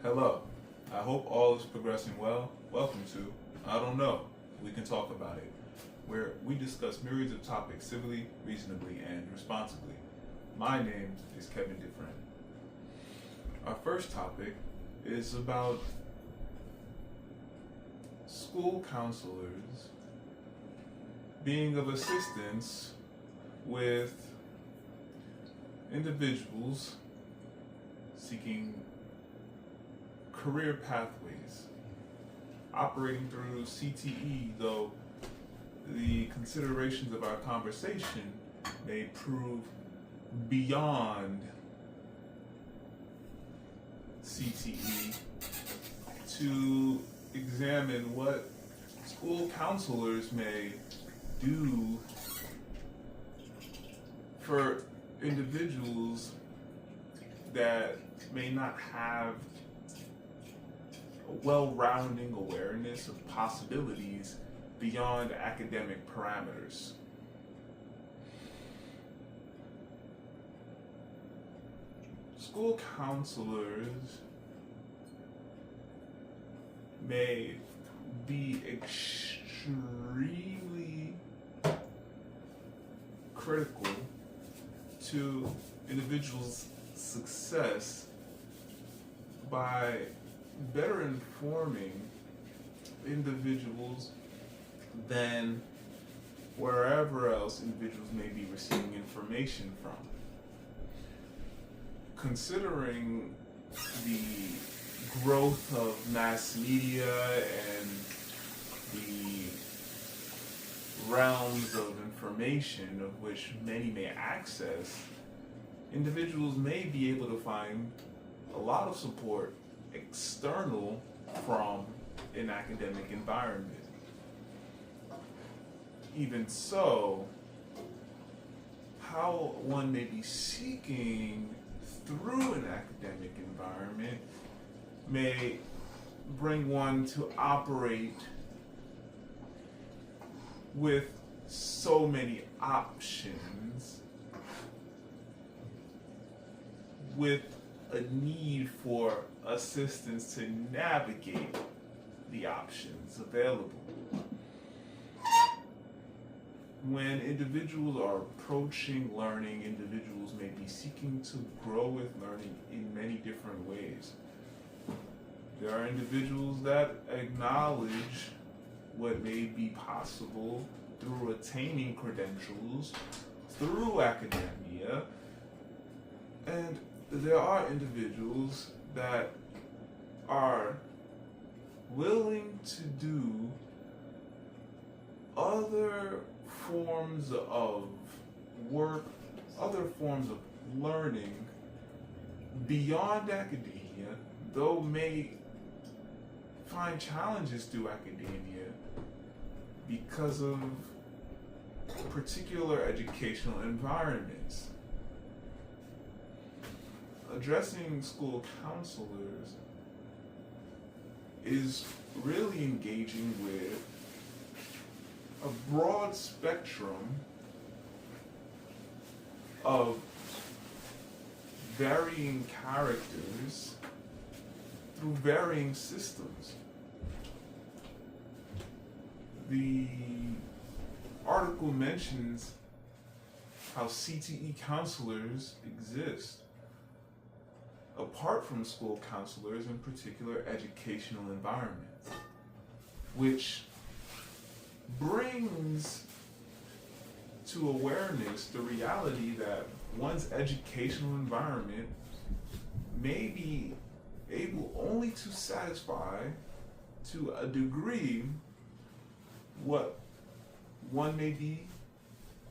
Hello. I hope all is progressing well. Welcome to I Don't Know. We Can Talk About It, where we discuss myriads of topics civilly, reasonably, and responsibly. My name is Kevin Dufresne. Our first topic is about school counselors being of assistance with individuals seeking career pathways, operating through CTE, though the considerations of our conversation may prove beyond CTE to examine what school counselors may do for individuals that may not have a well-rounding awareness of possibilities beyond academic parameters. School counselors may be extremely critical to individuals' success by better informing individuals than wherever else individuals may be receiving information from. Considering the growth of mass media and the realms of information of which many may access, individuals may be able to find a lot of support external from an academic environment. Even so, how one may be seeking through an academic environment may bring one to operate with so many options, with a need for assistance to navigate the options available. When individuals are approaching learning, individuals may be seeking to grow with learning in many different ways. There are individuals that acknowledge what may be possible through attaining credentials, through academia, and there are individuals that are willing to do other forms of work, other forms of learning beyond academia, though may find challenges through academia because of particular educational environments. Addressing school counselors is really engaging with a broad spectrum of varying characters through varying systems. The article mentions how CTE counselors exist apart from school counselors in particular educational environments, which brings to awareness the reality that one's educational environment may be able only to satisfy to a degree what one may be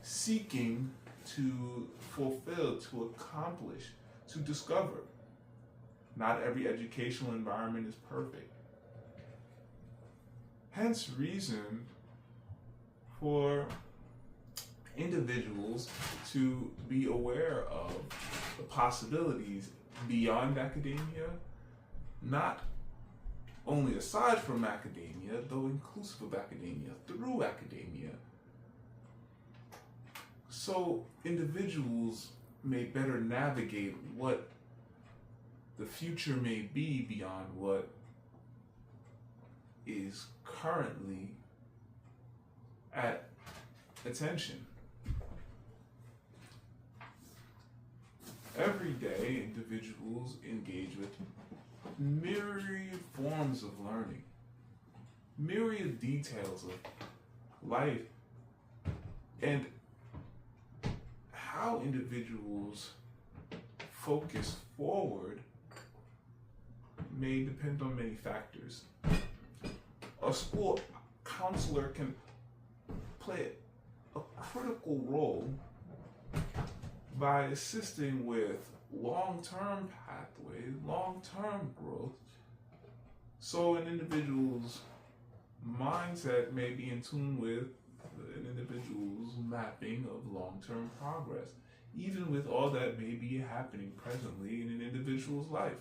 seeking to fulfill, to accomplish, to discover. Not every educational environment is perfect. Hence reason for individuals to be aware of the possibilities beyond academia, not only aside from academia, though inclusive of academia, through academia. So individuals may better navigate what the future may be beyond what is currently at attention. Every day, individuals engage with myriad forms of learning, myriad details of life, and how individuals focus forward may depend on many factors. A school counselor can play a critical role by assisting with long-term pathways, long-term growth, so an individual's mindset may be in tune with an individual's mapping of long-term progress, even with all that may be happening presently in an individual's life.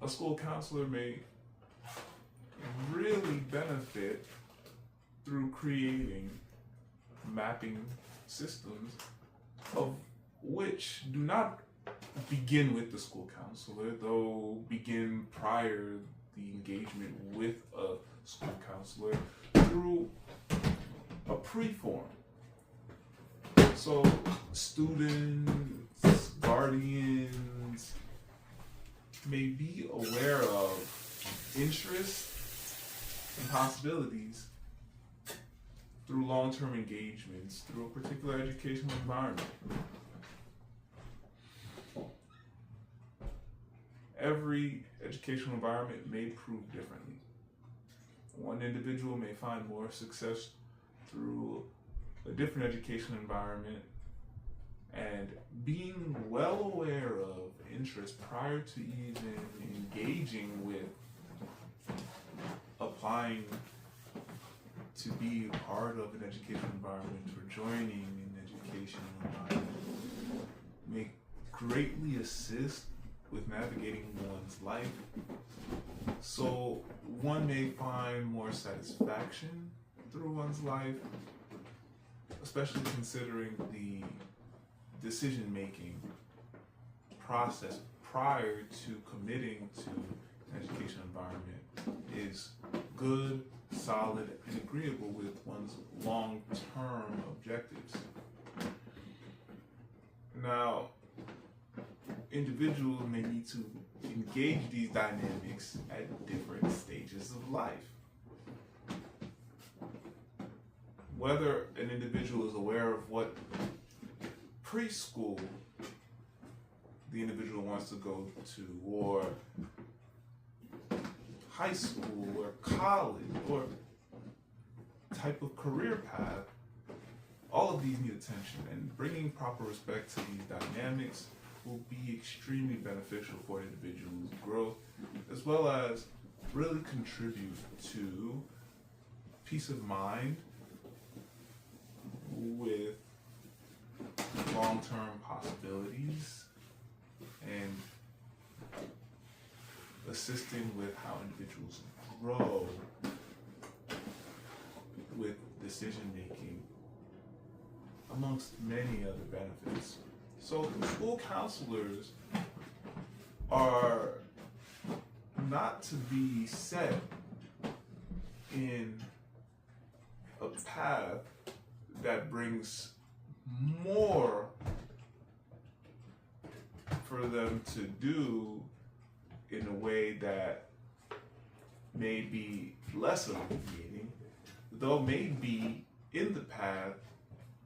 A school counselor may really benefit through creating mapping systems, of which do not begin with the school counselor, though begin prior the engagement with a school counselor through a pre-form. So students, guardians may be aware of interests and possibilities through long-term engagements, through a particular educational environment. Every educational environment may prove differently. One individual may find more success through a different educational environment, and being well aware of interests prior to even engaging with applying to be a part of an educational environment or joining an educational environment may greatly assist with navigating one's life. So one may find more satisfaction through one's life, especially considering the decision-making process prior to committing to an educational environment is good, solid, and agreeable with one's long-term objectives. Now, individuals may need to engage these dynamics at different stages of life. Whether an individual is aware of what preschool the individual wants to go to, or high school, or college, or type of career path, all of these need attention, and bringing proper respect to these dynamics will be extremely beneficial for an individual's growth, as well as really contribute to peace of mind with long-term possibilities and assisting with how individuals grow with decision making, amongst many other benefits. So school counselors are not to be set in a path that brings more for them to do in a way that may be less alleviating, though may be in the path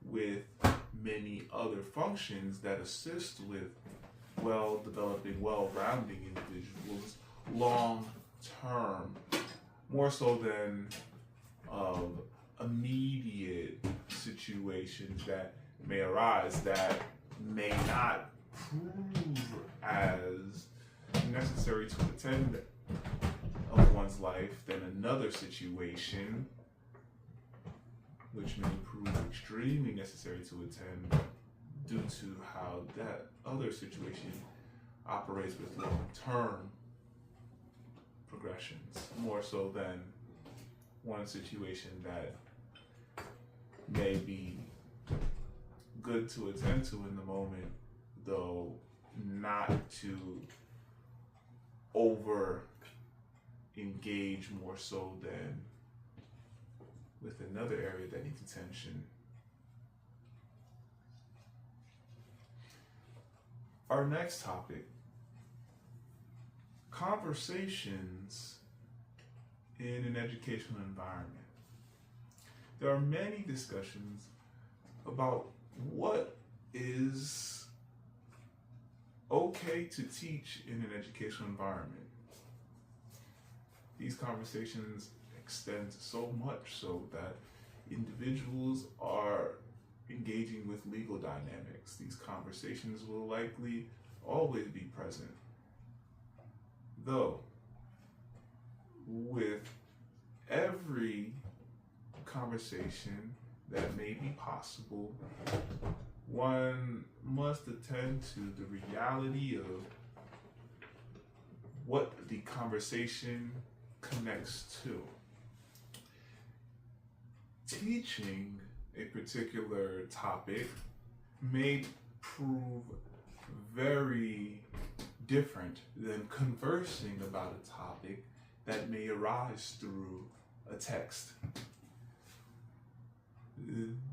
with many other functions that assist with well-developing, well-rounding individuals long-term, more so than immediate situations that may arise that may not prove as necessary to attend of one's life than another situation which may prove extremely necessary to attend due to how that other situation operates with long-term progressions, more so than one situation that may be good to attend to in the moment, though not to over engage more so than with another area that needs attention. Our next topic, conversations in an educational environment. There are many discussions about what is okay to teach in an educational environment. These conversations extend so much so that individuals are engaging with legal dynamics. These conversations will likely always be present. Though, with every conversation that may be possible, one must attend to the reality of what the conversation connects to. Teaching a particular topic may prove very different than conversing about a topic that may arise through a text.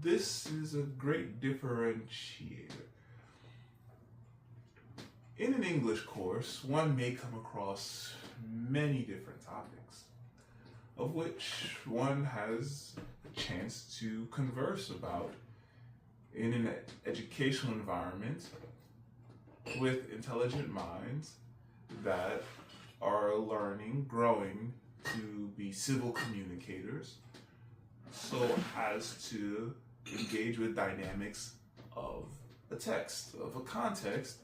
This is a great differentiator. In an English course, one may come across many different topics, of which one has a chance to converse about in an educational environment with intelligent minds that are learning, growing to be civil communicators, so as to engage with dynamics of a text, of a context,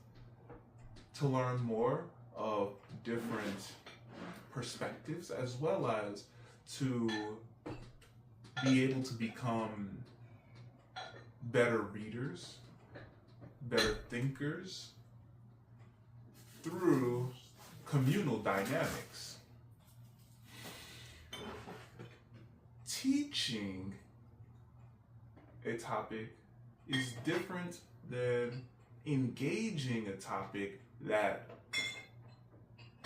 to learn more of different perspectives, as well as to be able to become better readers, better thinkers through communal dynamics. Teaching a topic is different than engaging a topic that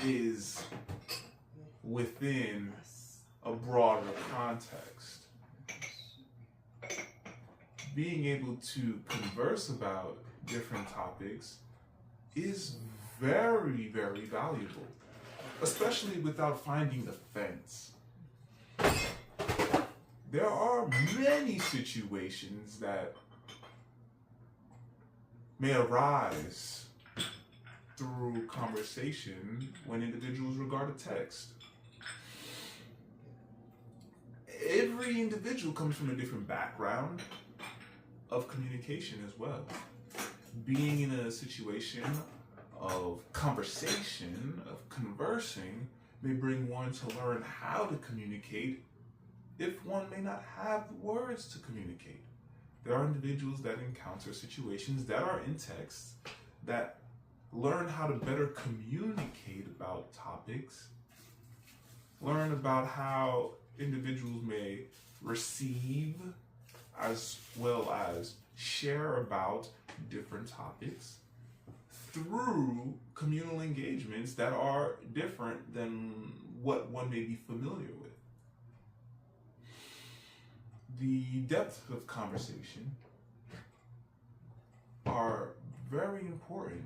is within a broader context. Being able to converse about different topics is very, very valuable, especially without finding offense. There are many situations that may arise through conversation when individuals regard a text. Every individual comes from a different background of communication as well. Being in a situation of conversation, of conversing, may bring one to learn how to communicate if one may not have words to communicate. There are individuals that encounter situations that are in text that learn how to better communicate about topics, learn about how individuals may receive as well as share about different topics through communal engagements that are different than what one may be familiar with. The depth of conversation are very important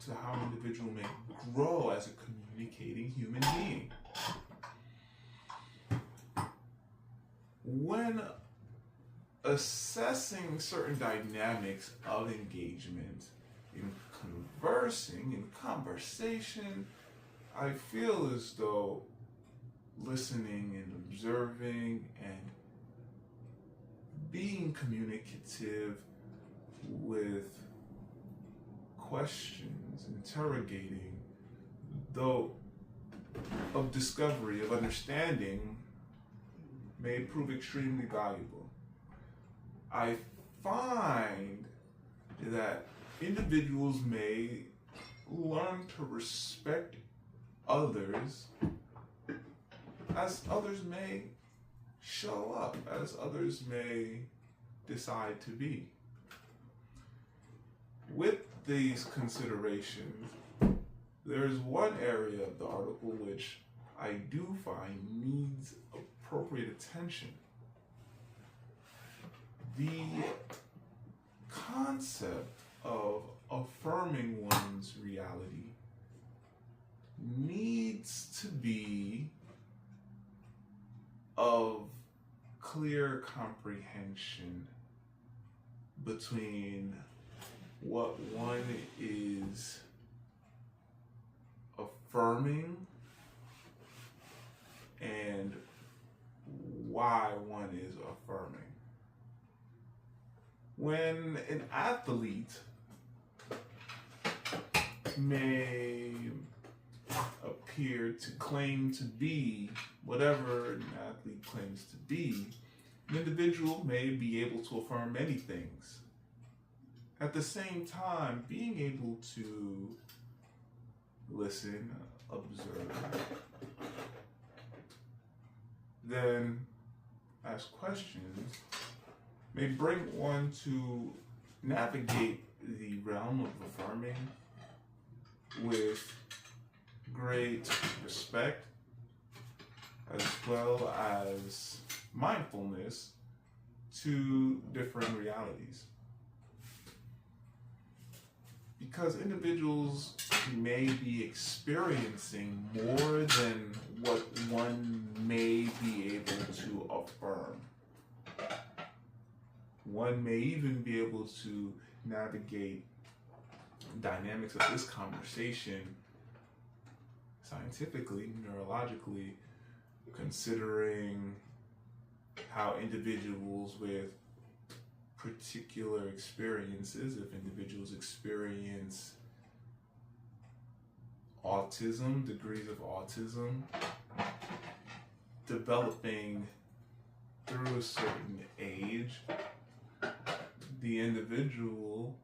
to how an individual may grow as a communicating human being. When assessing certain dynamics of engagement in conversing, in conversation, I feel as though listening and observing and being communicative with questions, interrogating, though of discovery, of understanding, may prove extremely valuable. I find that individuals may learn to respect others as others may show up, as others may decide to be. with these considerations, there's one area of the article which I do find needs appropriate attention. The concept of affirming one's reality needs to be of clear comprehension between what one is affirming and why one is affirming. When an athlete may appear to claim to be whatever an athlete claims to be, an individual may be able to affirm many things. At the same time, being able to listen, observe, then ask questions, may bring one to navigate the realm of affirming with great respect as well as mindfulness to different realities. Because individuals may be experiencing more than what one may be able to affirm. One may even be able to navigate dynamics of this conversation scientifically, neurologically, considering how individuals with particular experiences, if individuals experience autism, degrees of autism, developing through a certain age, the individual,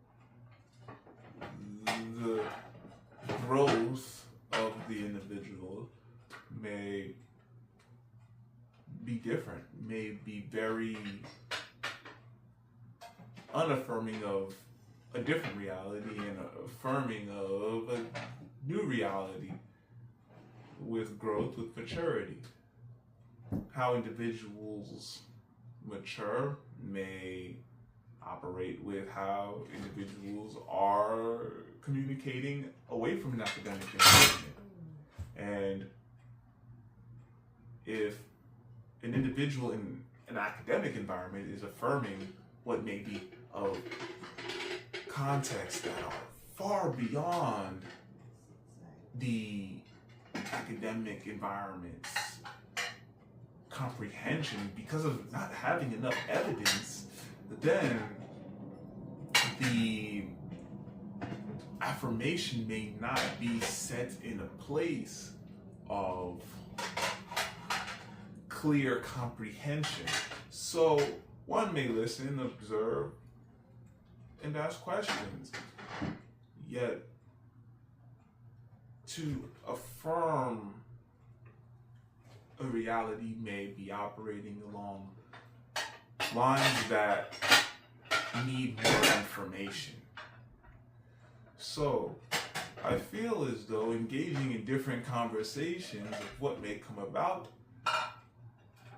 the growth of the individual may be different, may be very unaffirming of a different reality and affirming of a new reality with growth, with maturity. How individuals mature may operate with how individuals are communicating away from an academic environment. And if an individual in an academic environment is affirming what may be of contexts that are far beyond the academic environment's comprehension because of not having enough evidence, then the affirmation may not be set in a place of clear comprehension. So one may listen, observe, and ask questions. Yet to affirm a reality may be operating along lines that need more information. So I feel as though engaging in different conversations of what may come about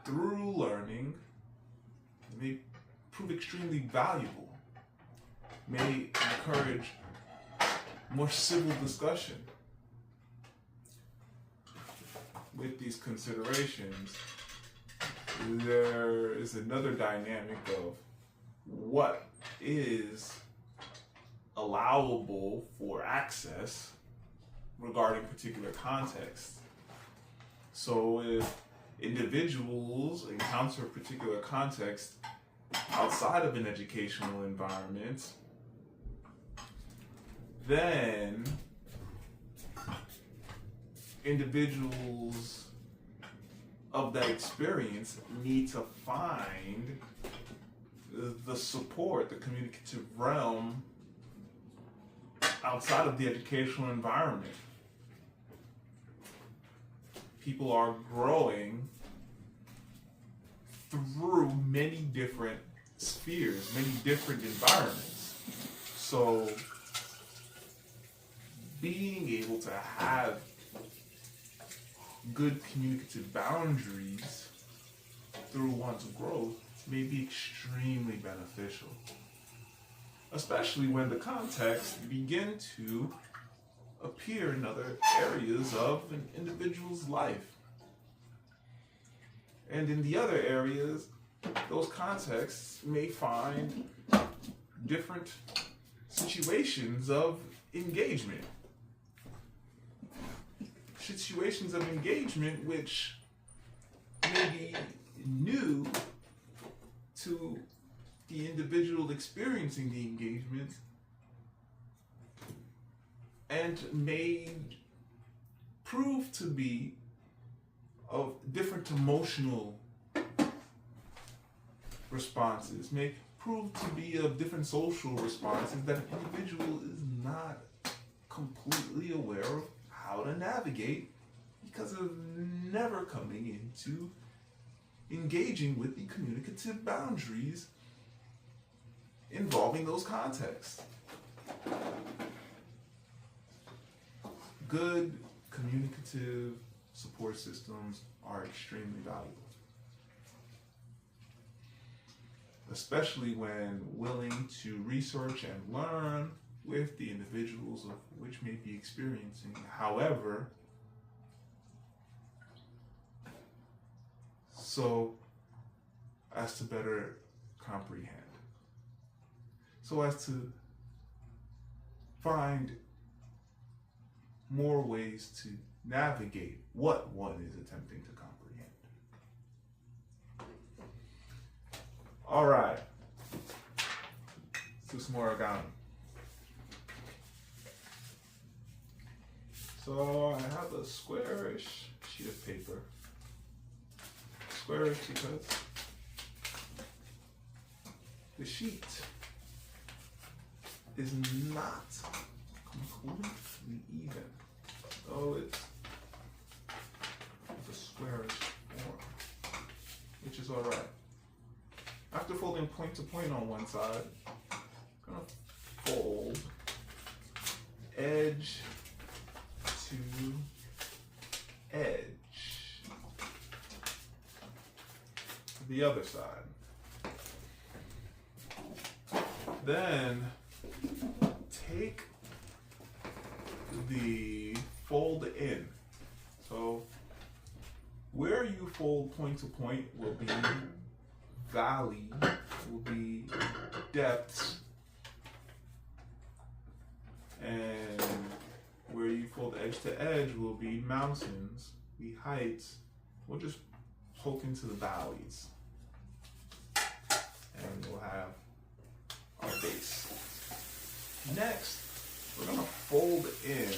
through learning may prove extremely valuable, may encourage more civil discussion. With these considerations, there is another dynamic of what is allowable for access regarding particular contexts. So if individuals encounter a particular context outside of an educational environment, then individuals of that experience need to find the support, the communicative realm outside of the educational environment. People are growing through many different spheres, many different environments. So being able to have good communicative boundaries through one's growth may be extremely beneficial, especially when the context begin to appear in other areas of an individual's life. And in the other areas, those contexts may find different situations of engagement. Situations of engagement which may be new to the individual experiencing the engagement and may prove to be of different emotional responses, may prove to be of different social responses that an individual is not completely aware of how to navigate because of never coming into engaging with the communicative boundaries involving those contexts. Good communicative support systems are extremely valuable, especially when willing to research and learn with the individuals of which may be experiencing. However, so as to better comprehend, so as to find more ways to navigate what one is attempting to comprehend. All right, let's do some more origami. So I have a squarish sheet of paper. Squarish because the sheet is not completely even, though it's a squarish form, which is all right. After folding point to point on one side, I'm gonna fold edge to edge to the other side. Then take the fold in. So where you fold point to point will be valley, will be depths, and where you fold edge to edge will be mountains, be heights. We'll just poke into the valleys, and we'll have our base. Next, we're gonna fold in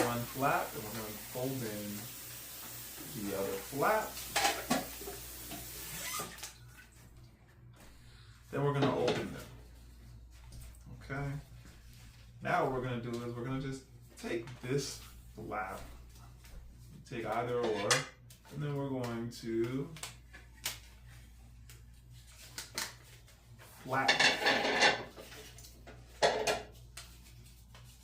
one flap, and we're gonna fold in the other flap. Then we're gonna open them. Okay. Now what we're gonna do is we're gonna just take this flap, take either or, and then we're going to flatten.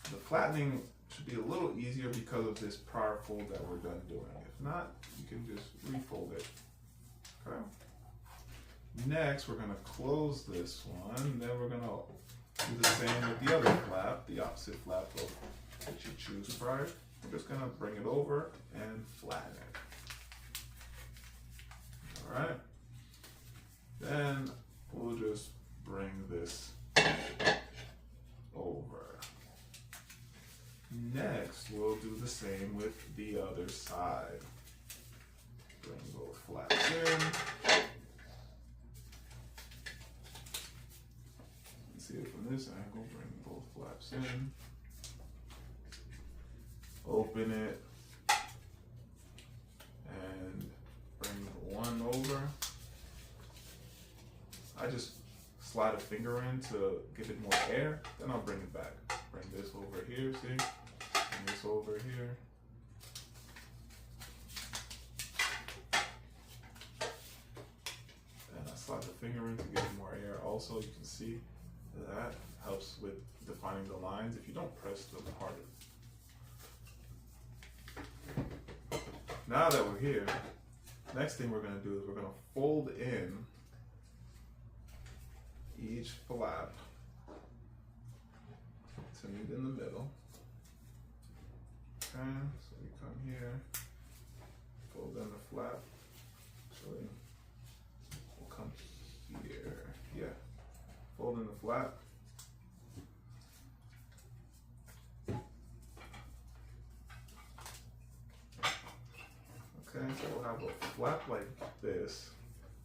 The flattening should be a little easier because of this prior fold that we're done doing. If not, you can just refold it. Okay. Next, we're gonna close this one, then we're gonna do the same with the other flap, the opposite flap of that you choose prior. We're just gonna bring it over and flatten it. All right. Then we'll just bring this over. Next, we'll do the same with the other side. Bring both flaps in. See it from this angle, bring both flaps in. Open it. And bring one over. I just slide a finger in to give it more air, then I'll bring it back. Bring this over here, see? Bring this over here. And I slide the finger in to give it more air. Also, you can see that helps with defining the lines. If you don't press the harder. Now that we're here, next thing we're going to do is we're going to fold in each flap to meet in the middle. Okay, so we come here, fold in the flap. Actually, we'll come here. Yeah, fold in the flap. Okay, so we'll have a flap like this.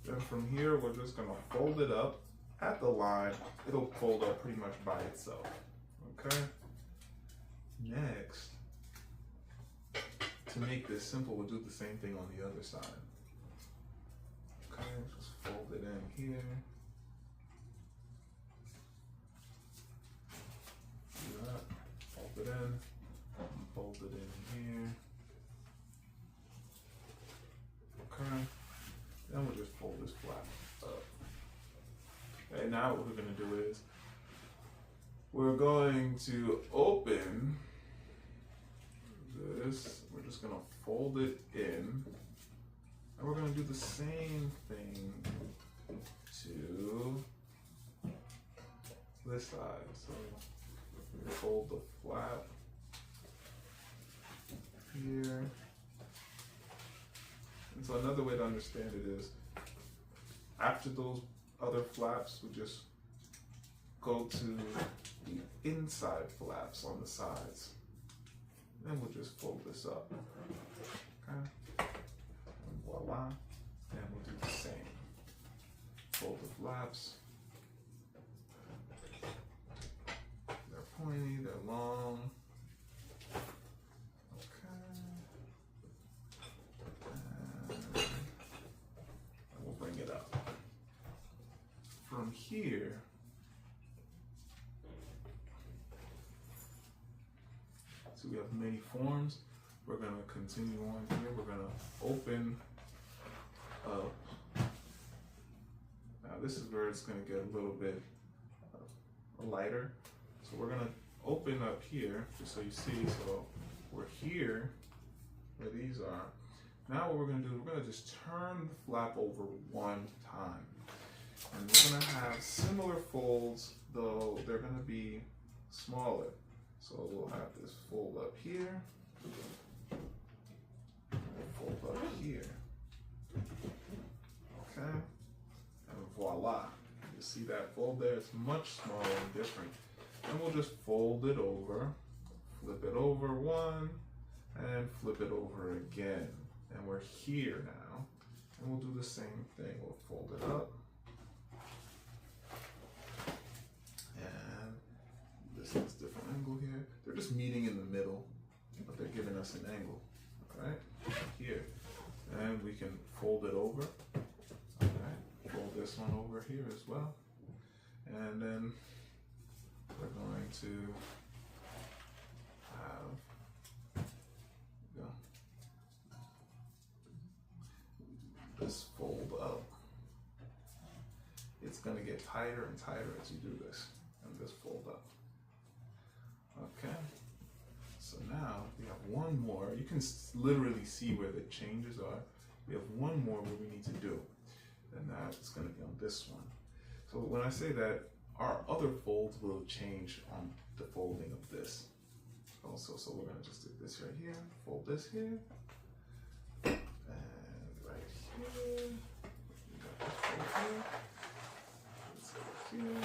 Then from here, we're just gonna fold it up at the line. It'll fold up pretty much by itself. Okay. Next, to make this simple, we'll do the same thing on the other side. Okay, just fold it in here. Do that. Fold it in. Fold it in here. Okay. Then we'll just fold this flap up. Okay, now what we're going to do is we're going to open this. We're just going to fold it in. And we're going to do the same thing to this side. So we fold the flap here. And so another way to understand it is, after those other flaps, we just go to the inside flaps on the sides. Then we'll just fold this up. Okay? And voila. And we'll do the same. Fold the flaps. They're pointy, they're long. From here, so we have many forms. We're going to continue on here. We're going to open up. Now this is where it's going to get a little bit lighter. So we're going to open up here, just so you see. So we're here, where these are. Now what we're going to do, we're going to just turn the flap over one time. And we're going to have similar folds, though they're going to be smaller. So we'll have this fold up here, and fold up here. Okay? And voila. You see that fold there? It's much smaller and different. And we'll just fold it over, flip it over one, and flip it over again. And we're here now. And we'll do the same thing. We'll fold it up. This is a different angle here. They're just meeting in the middle, but they're giving us an angle, right? Here. And we can fold it over. Alright, fold this one over here as well. And then we're going to have this fold up. It's going to get tighter and tighter as you do this, and this fold up. Okay, so now we have one more. You can literally see where the changes are. We have one more where we need to do, and that's going to be on this one. So when I say that, our other folds will change on the folding of this. Also, so we're going to just do this right here, fold this here, and right here. We got this fold here. Let's go here.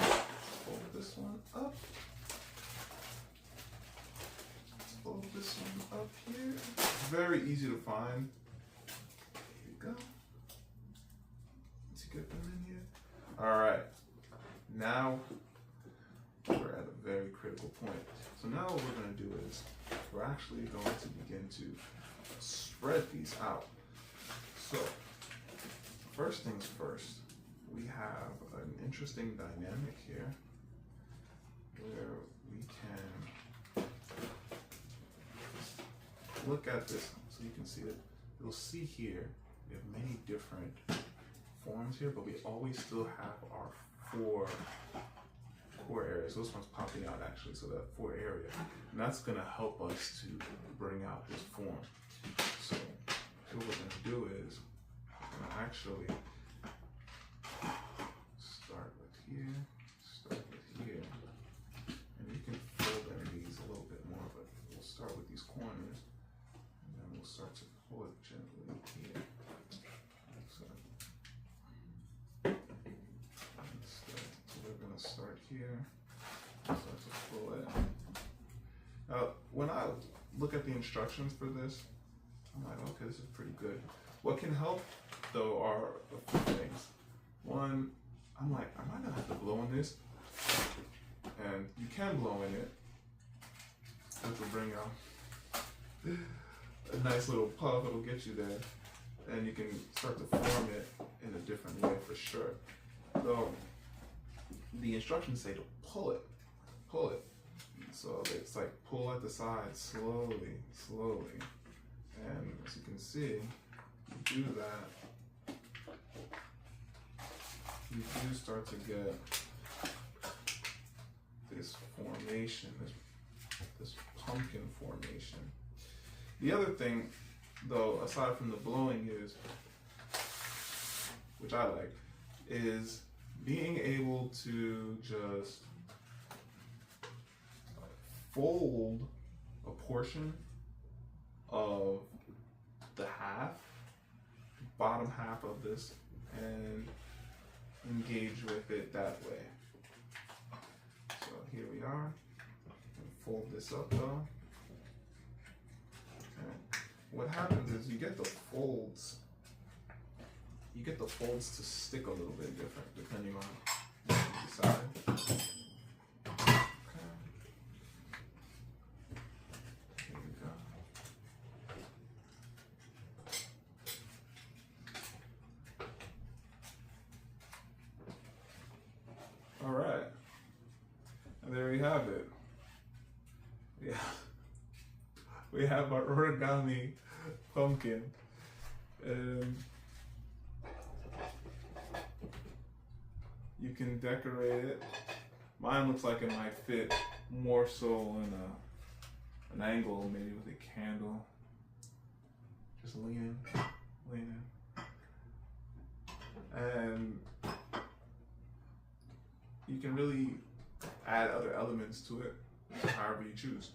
Fold this one up. Fold this one up here. Very easy to find. Here we go. Let's get them in here. All right. Now we're at a very critical point. So now what we're going to do is we're actually going to begin to spread these out. So first things first, we have an interesting dynamic here where we can look at this so you can see it. You'll see here we have many different forms here, but we always still have our four core area. So this one's popping out actually, so that core area. And that's gonna help us to bring out this form. So what we're gonna do is, we're gonna actually start with here, and you can fold into these a little bit more, but we'll start with these corners, and then we'll start to pull it gently here. So we're gonna start here, start to pull it. Now, when I look at the instructions for this, I'm like, okay, this is pretty good. What can help, though, are a few things. One, I'm like, I might not have to blow in this. And you can blow in it, which will bring out a nice little puff. It'll get you there. And you can start to form it in a different way for sure. So, the instructions say to pull it. So it's like pull at the side slowly. And as you can see, you do that, you do start to get this formation, this pumpkin formation. The other thing, though, aside from the blowing is, which I like, is being able to just fold a portion of the bottom half of this, and engage with it that way. So here we are. Fold this up though. Okay. What happens is you get the folds to stick a little bit different depending on what you decide. Alright, and there we have it. Yeah, we have our origami pumpkin. You can decorate it. Mine looks like it might fit more so in an angle, maybe with a candle. Just lean in. And you can really add other elements to it, however you choose.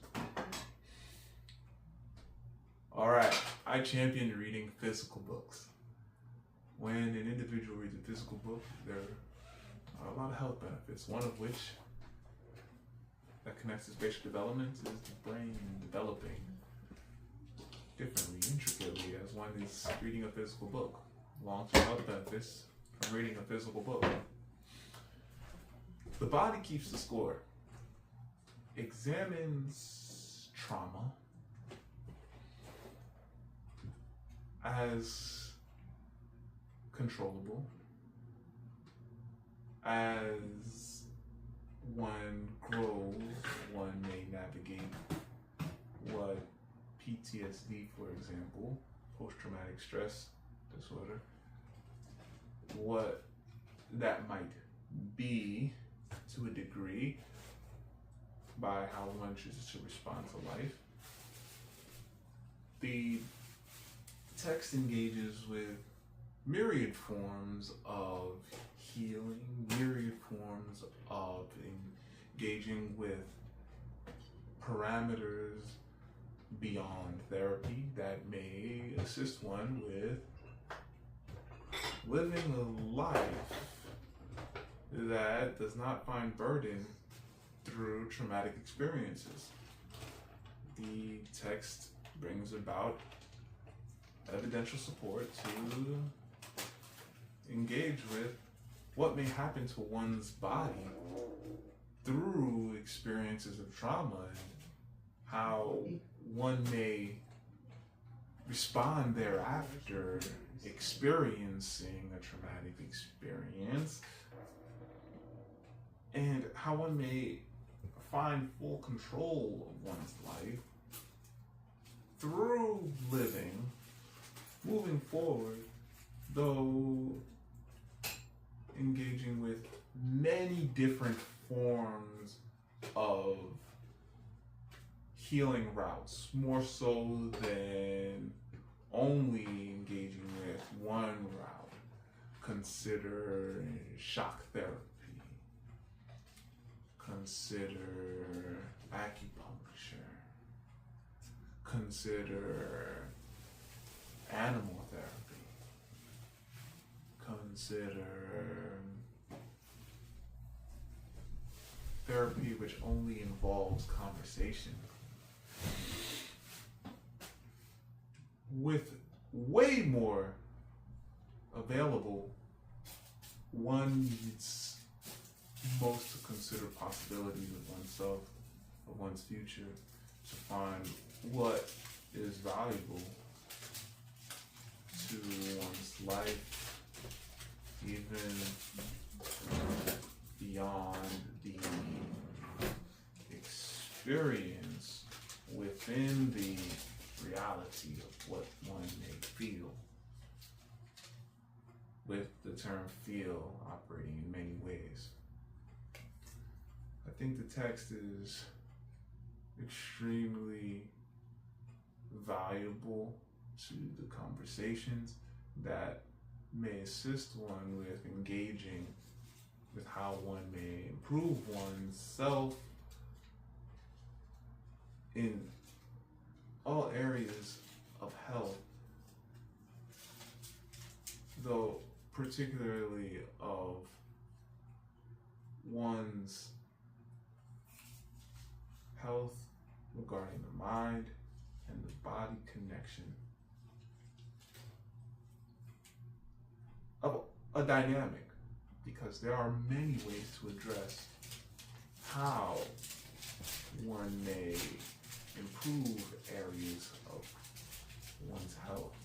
All right, I champion reading physical books. When an individual reads a physical book, there are a lot of health benefits, one of which that connects to spatial development is the brain developing differently, intricately, as one is reading a physical book. Long-term health benefits from reading a physical book. The body keeps the score, examines trauma as controllable, as one grows, one may navigate what PTSD, for example, post-traumatic stress disorder, what that might be to a degree by how one chooses to respond to life. The text engages with myriad forms of healing, myriad forms of engaging with parameters beyond therapy that may assist one with living a life that does not find burden through traumatic experiences. The text brings about evidential support to engage with what may happen to one's body through experiences of trauma and how one may respond thereafter experiencing a traumatic experience, and how one may find full control of one's life through living, moving forward, though engaging with many different forms of healing routes, more so than only engaging with one route. Consider shock therapy. Consider acupuncture. Consider animal therapy. Consider therapy which only involves conversation. With way more available, one needs most to consider possibilities of oneself, of one's future, to find what is valuable to one's life, even beyond the experience within the reality of what one may feel, with the term feel operating in many ways. I think the text is extremely valuable to the conversations that may assist one with engaging with how one may improve oneself in all areas of health, though particularly of one's health regarding the mind and the body connection of a dynamic, because there are many ways to address how one may improve areas of one's health,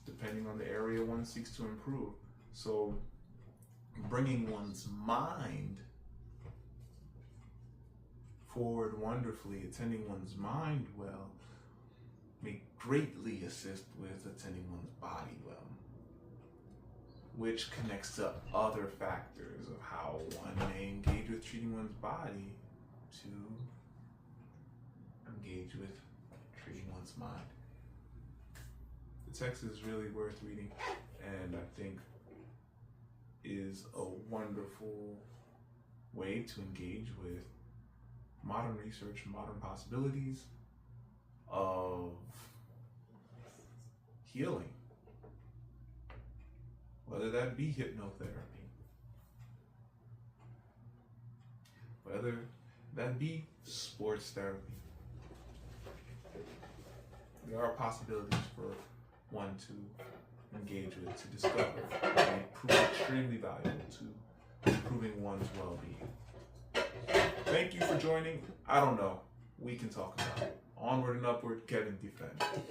depending on the area one seeks to improve. So bringing one's mind forward wonderfully, attending one's mind well, may greatly assist with attending one's body well, which connects to other factors of how one may engage with treating one's body to engage with treating one's mind. The text is really worth reading, and I think is a wonderful way to engage with modern research, modern possibilities of healing, whether that be hypnotherapy, whether that be sports therapy. There are possibilities for one to engage with, to discover, and prove extremely valuable to improving one's well-being. Thank you for joining. I don't know. We can talk about it. Onward and Upward, Kevin Dufresne.